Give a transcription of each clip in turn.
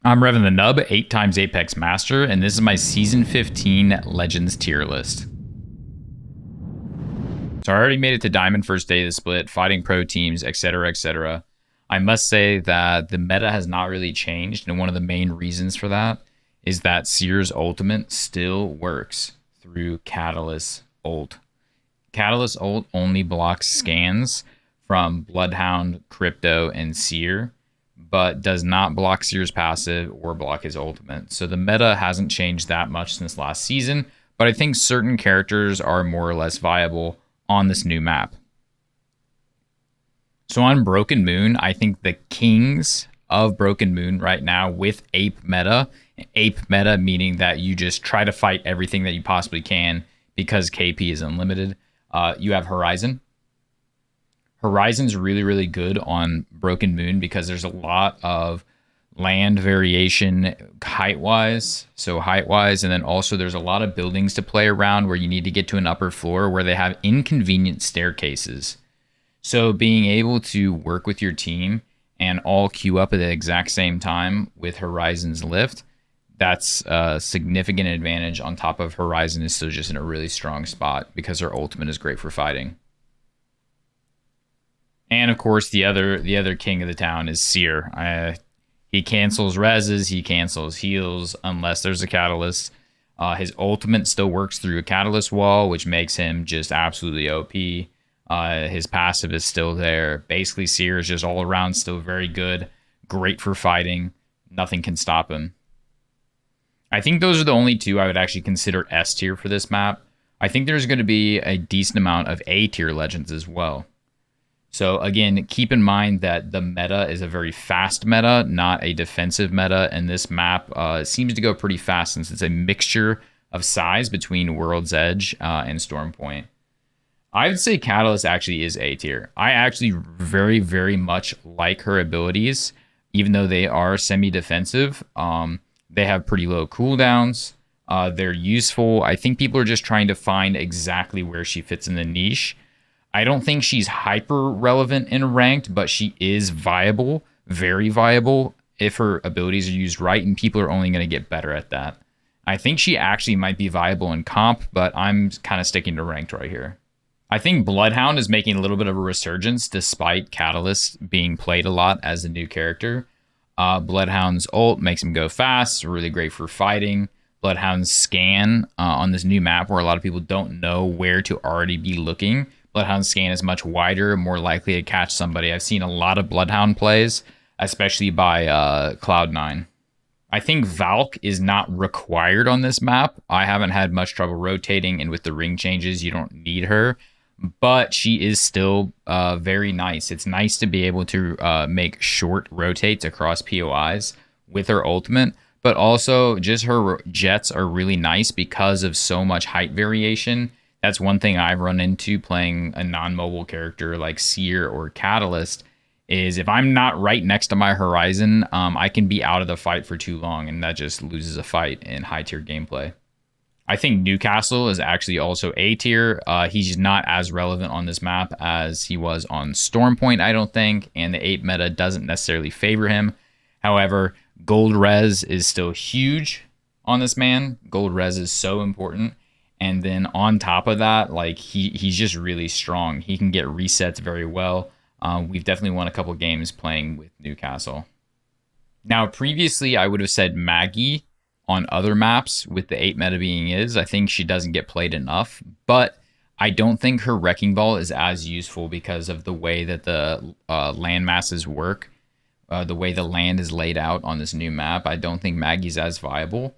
I'm Revan the Nub, 8 times Apex Master, and this is my Season 15 Legends tier list. So I already made it to Diamond first day of the split, fighting pro teams, etc., etc. I must say that the meta has not really changed, and one of the main reasons for that is that Seer's ultimate still works through Catalyst ult. Catalyst ult only blocks scans from Bloodhound, Crypto, and Seer, but does not block Seer's passive or block his ultimate. So the meta hasn't changed that much since last season, but I think certain characters are more or less viable on this new map. So on Broken Moon, I think the kings of Broken Moon right now with Ape meta meaning that you just try to fight everything that you possibly can because KP is unlimited. You have Horizon. Horizon's really, really good on Broken Moon because there's a lot of land variation height-wise. So height-wise, and then also there's a lot of buildings to play around where you need to get to an upper floor where they have inconvenient staircases. So being able to work with your team and all queue up at the exact same time with Horizon's lift, that's a significant advantage. On top of Horizon is still just in a really strong spot because her ultimate is great for fighting. And of course, the other king of the town is Seer. He cancels reses, he cancels heals unless there's a catalyst. His ultimate still works through a catalyst wall, which makes him just absolutely OP. His passive is still there. Basically, Seer is just all around still very good, great for fighting. Nothing can stop him. I think those are the only two I would actually consider S tier for this map. I think there's going to be a decent amount of A tier legends as well. So again, keep in mind that the meta is a very fast meta, not a defensive meta, and this map seems to go pretty fast since it's a mixture of size between World's Edge and Stormpoint. I would say Catalyst actually is A tier. I actually very, very much like her abilities, even though they are semi-defensive. They have pretty low cooldowns. They're useful. I think people are just trying to find exactly where she fits in the niche. I don't think she's hyper relevant in ranked, but she is viable, very viable, if her abilities are used right, and people are only going to get better at that. I think she actually might be viable in comp, but I'm kind of sticking to ranked right here. I think Bloodhound is making a little bit of a resurgence despite Catalyst being played a lot as a new character. Bloodhound's ult makes him go fast, really great for fighting. Bloodhound's scan on this new map where a lot of people don't know where to already be looking. Bloodhound's scan is much wider, more likely to catch somebody. I've seen a lot of Bloodhound plays, especially by Cloud9. I think Valk is not required on this map. I haven't had much trouble rotating, and with the ring changes, you don't need her. But she is still very nice. It's nice to be able to make short rotates across POIs with her ultimate, but also just her jets are really nice because of so much height variation. That's one thing I've run into playing a non-mobile character like Seer or Catalyst, is if I'm not right next to my Horizon, I can be out of the fight for too long, and that just loses a fight in high-tier gameplay. I think Newcastle is actually also A tier. He's not as relevant on this map as he was on Stormpoint, I don't think, and the 8 meta doesn't necessarily favor him. However, Gold Res is still huge on this man. Gold Res is so important. And then on top of that, like he's just really strong. He can get resets very well. We've definitely won a couple games playing with Newcastle. Now, previously, I would have said Maggie on other maps with the 8 meta being is. I think she doesn't get played enough, but I don't think her Wrecking Ball is as useful because of the way that the land masses work, the way the land is laid out on this new map. I don't think Maggie's as viable.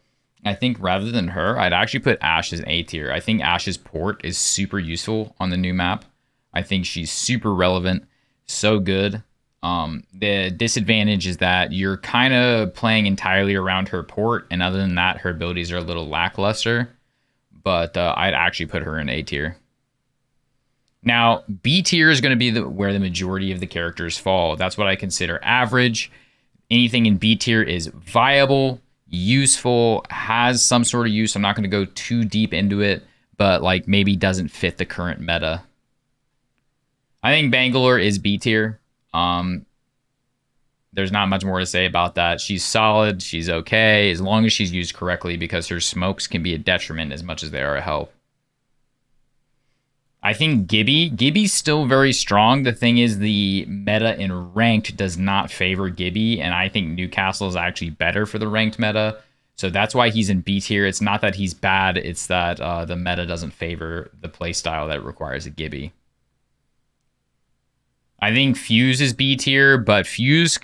I think rather than her, I'd actually put Ashe as A tier. I think Ashe's port is super useful on the new map. I think she's super relevant, so good. The disadvantage is that you're kind of playing entirely around her port, and other than that, her abilities are a little lackluster. But I'd actually put her in A tier. Now, B tier is going to be where the majority of the characters fall. That's what I consider average. Anything in B tier is viable, useful, has some sort of use. I'm not going to go too deep into it, but like maybe doesn't fit the current meta. I think Bangalore is B tier. There's not much more to say about that. She's solid. She's okay as long as she's used correctly, because her smokes can be a detriment as much as they are a help. I think Gibby's still very strong. The thing is, the meta in ranked does not favor Gibby, and I think Newcastle is actually better for the ranked meta. So that's why he's in B tier. It's not that he's bad, it's that the meta doesn't favor the playstyle that requires a Gibby. I think Fuse is B tier, but Fuse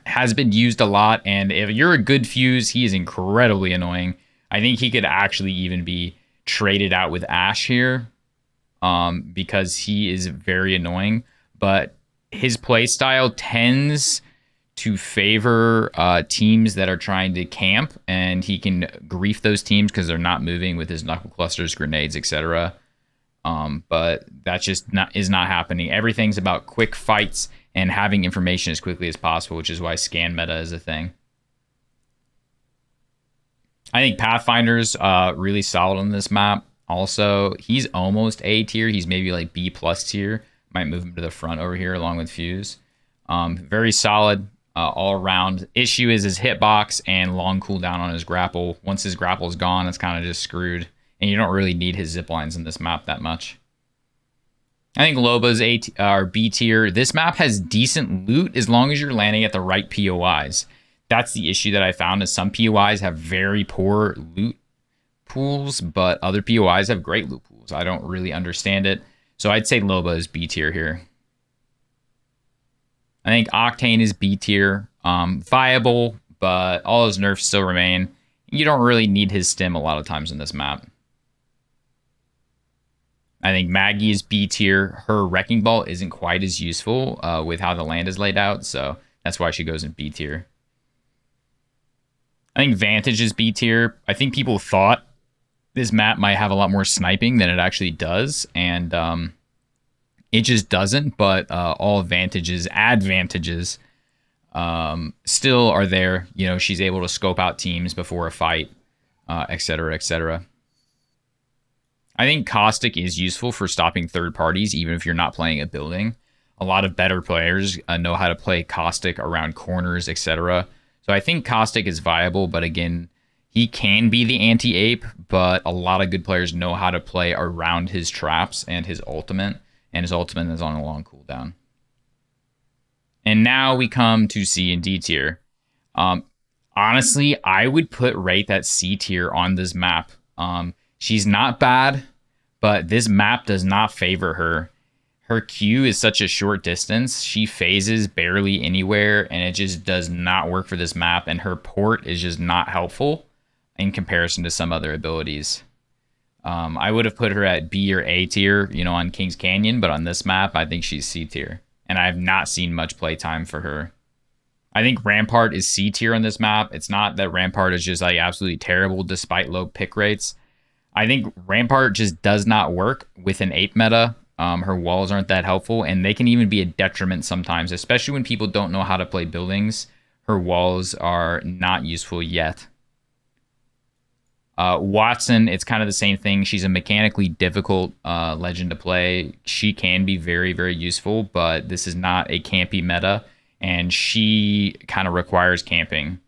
has been used a lot, and if you're a good Fuse, he is incredibly annoying. I think he could actually even be traded out with Ashe here, because he is very annoying. But his playstyle tends to favor teams that are trying to camp, and he can grief those teams because they're not moving with his knuckle clusters, grenades, etc. But that's just is not happening. Everything's about quick fights and having information as quickly as possible, which is why scan meta is a thing. I think Pathfinder's really solid on this map. Also, he's almost A tier. He's maybe like B plus tier. Might move him to the front over here along with Fuse. Very solid all around. Issue is his hitbox and long cooldown on his grapple. Once his grapple is gone, it's kind of just screwed. And you don't really need his zip lines in this map that much. I think Loba's B tier. This map has decent loot as long as you're landing at the right POIs. That's the issue that I found, is some POIs have very poor loot pools, but other POIs have great loot pools. I don't really understand it. So I'd say Loba is B tier here. I think Octane is B tier. Viable, but all his nerfs still remain. You don't really need his stim a lot of times in this map. I think Maggie is B tier. Her Wrecking Ball isn't quite as useful with how the land is laid out, so that's why she goes in B tier. I think Vantage is B tier. I think people thought this map might have a lot more sniping than it actually does, and it just doesn't, but all advantages still are there. You know, she's able to scope out teams before a fight, etc., etc. I think Caustic is useful for stopping third parties, even if you're not playing a building. A lot of better players know how to play Caustic around corners, etc. So I think Caustic is viable, but again, he can be the anti-ape, but a lot of good players know how to play around his traps and his ultimate is on a long cooldown. And now we come to C and D tier. Honestly, I would put Wraith at C tier on this map. She's not bad, but this map does not favor her. Her Q is such a short distance. She phases barely anywhere, and it just does not work for this map. And her port is just not helpful in comparison to some other abilities. I would have put her at B or A tier, you know, on Kings Canyon, but on this map, I think she's C tier. And I have not seen much playtime for her. I think Rampart is C tier on this map. It's not that Rampart is just like absolutely terrible despite low pick rates. I think Rampart just does not work with an ape meta. Her walls aren't that helpful, and they can even be a detriment sometimes, especially when people don't know how to play buildings. Her walls are not useful yet. Watson, it's kind of the same thing. She's a mechanically difficult legend to play. She can be very, very useful, but this is not a campy meta, and she kind of requires camping.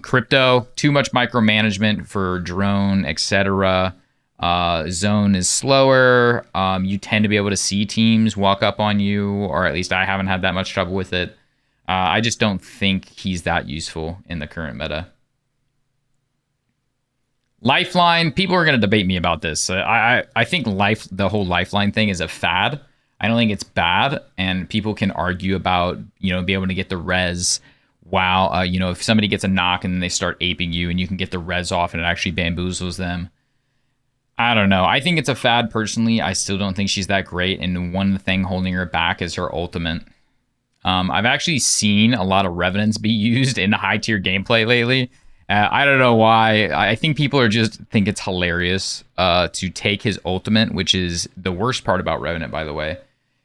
Crypto, too much micromanagement for drone, etc. Zone is slower. You tend to be able to see teams walk up on you, or at least I haven't had that much trouble with it. I just don't think he's that useful in the current meta. Lifeline, people are going to debate me about this. I think the whole Lifeline thing is a fad. I don't think it's bad, and people can argue about, you know, be able to get the res. Wow, you know, if somebody gets a knock and then they start aping you and you can get the res off and it actually bamboozles them. I don't know. I think it's a fad personally. I still don't think she's that great. And one thing holding her back is her ultimate. I've actually seen a lot of Revenants be used in high tier gameplay lately. I don't know why. I think people are just think it's hilarious to take his ultimate, which is the worst part about Revenant, by the way.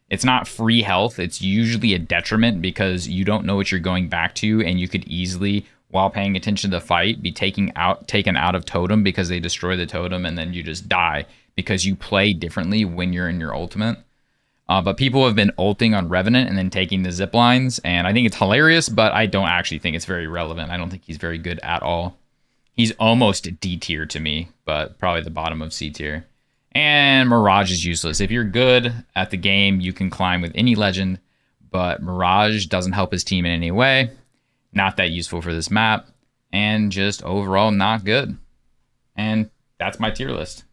It's not free health. It's usually a detriment because you don't know what you're going back to, and you could easily, while paying attention to the fight, be taken out of totem because they destroy the totem, and then you just die because you play differently when you're in your ultimate. But people have been ulting on Revenant and then taking the zip lines, and I think it's hilarious, but I don't actually think it's very relevant. I don't think he's very good at all. He's almost D tier to me, but probably the bottom of C tier. And Mirage is useless. If you're good at the game, you can climb with any legend, but Mirage doesn't help his team in any way. Not that useful for this map, and just overall not good. And that's my tier list.